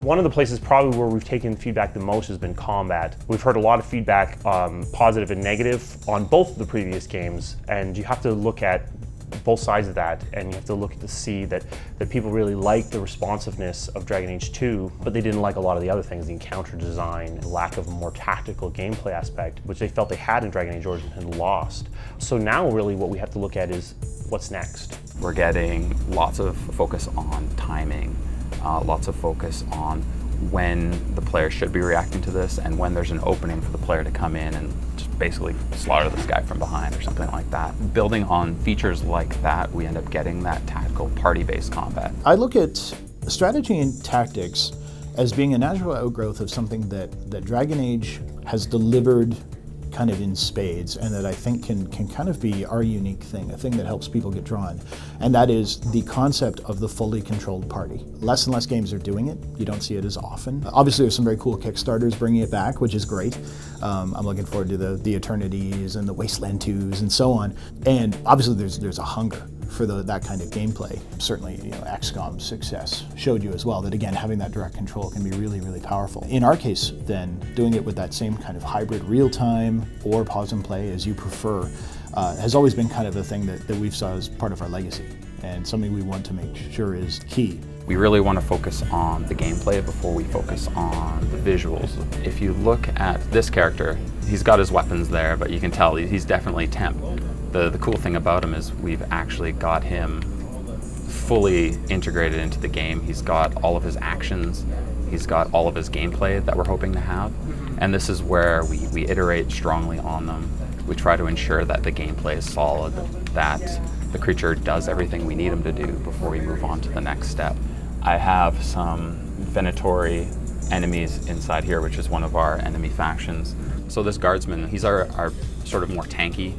One of the places probably where we've taken feedback the most has been combat. We've heard a lot of feedback, positive and negative, on both the previous games, and you have to look at both sides of that, and you have to look to see that people really like the responsiveness of Dragon Age 2, but they didn't like a lot of the other things, the encounter design, lack of a more tactical gameplay aspect, which they felt they had in Dragon Age Origins and lost. So now really what we have to look at is what's next. We're getting lots of focus on timing, lots of focus on when the player should be reacting to this and when there's an opening for the player to come in and just basically slaughter this guy from behind or something like that. Building on features like that, we end up getting that tactical party-based combat. I look at strategy and tactics as being a natural outgrowth of something that Dragon Age has delivered kind of in spades, and that I think can kind of be our unique thing, a thing that helps people get drawn. And that is the concept of the fully controlled party. Less and less games are doing it. You don't see it as often. Obviously there's some very cool Kickstarters bringing it back, which is great. I'm looking forward to the Eternities and the Wasteland 2s and so on. And obviously there's a hunger for that kind of gameplay. Certainly, XCOM's success showed you as well that, again, having that direct control can be really, really powerful. In our case, then, doing it with that same kind of hybrid real-time or pause and play as you prefer has always been kind of a thing that we've saw as part of our legacy, and something we want to make sure is key. We really want to focus on the gameplay before we focus on the visuals. If you look at this character, he's got his weapons there, but you can tell he's definitely temp. The cool thing about him is we've actually got him fully integrated into the game. He's got all of his actions, he's got all of his gameplay that we're hoping to have, and this is where we iterate strongly on them. We try to ensure that the gameplay is solid, that the creature does everything we need him to do before we move on to the next step. I have some Venatori enemies inside here, which is one of our enemy factions. So this guardsman, he's our sort of more tanky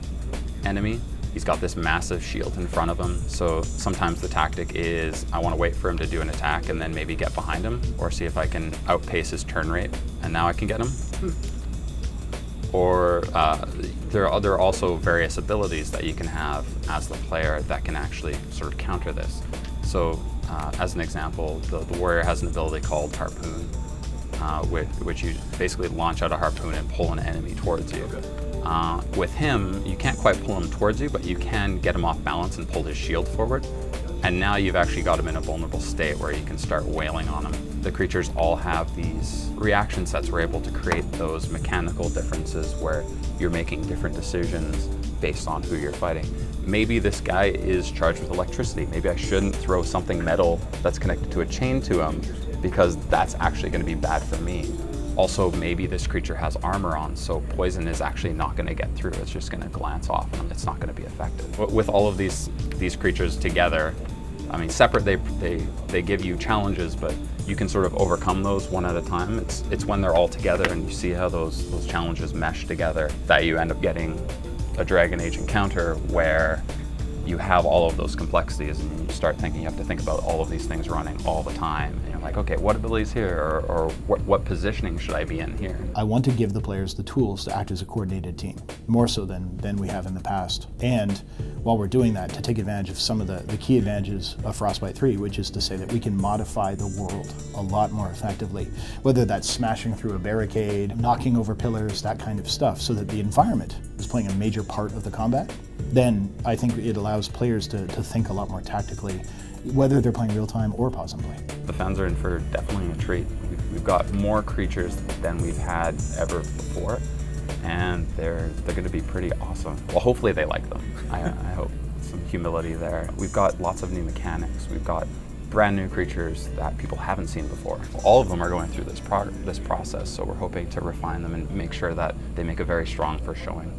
enemy. He's got this massive shield in front of him, so sometimes the tactic is I want to wait for him to do an attack and then maybe get behind him, or see if I can outpace his turn rate, and now I can get him. Or there are also various abilities that you can have as the player that can actually sort of counter this. So as an example, the warrior has an ability called Harpoon, which you basically launch out a harpoon and pull an enemy towards you. With him, you can't quite pull him towards you, but you can get him off balance and pull his shield forward. And now you've actually got him in a vulnerable state where you can start wailing on him. The creatures all have these reaction sets. We're able to create those mechanical differences where you're making different decisions based on who you're fighting. Maybe this guy is charged with electricity. Maybe I shouldn't throw something metal that's connected to a chain to him because that's actually going to be bad for me. Also, maybe this creature has armor on, so poison is actually not going to get through. It's just going to glance off and it's not going to be effective. With all of these creatures together, I mean, separate they give you challenges, but you can sort of overcome those one at a time. It's when they're all together and you see how those challenges mesh together that you end up getting a Dragon Age encounter where you have all of those complexities and you start thinking you have to think about all of these things running all the time. And you're like, okay, what abilities here, or what positioning should I be in here? I want to give the players the tools to act as a coordinated team, more so than we have in the past. And while we're doing that, to take advantage of some of the key advantages of Frostbite 3, which is to say that we can modify the world a lot more effectively, whether that's smashing through a barricade, knocking over pillars, that kind of stuff, so that the environment is playing a major part of the combat. Then I think it allows players to think a lot more tactically, whether they're playing real time or pause and play. The fans are in for definitely a treat. We've got more creatures than we've had ever before, and they're going to be pretty awesome. Well, hopefully they like them. I hope. Some humility there. We've got lots of new mechanics. We've got brand new creatures that people haven't seen before. All of them are going through this process, so we're hoping to refine them and make sure that they make a very strong first showing.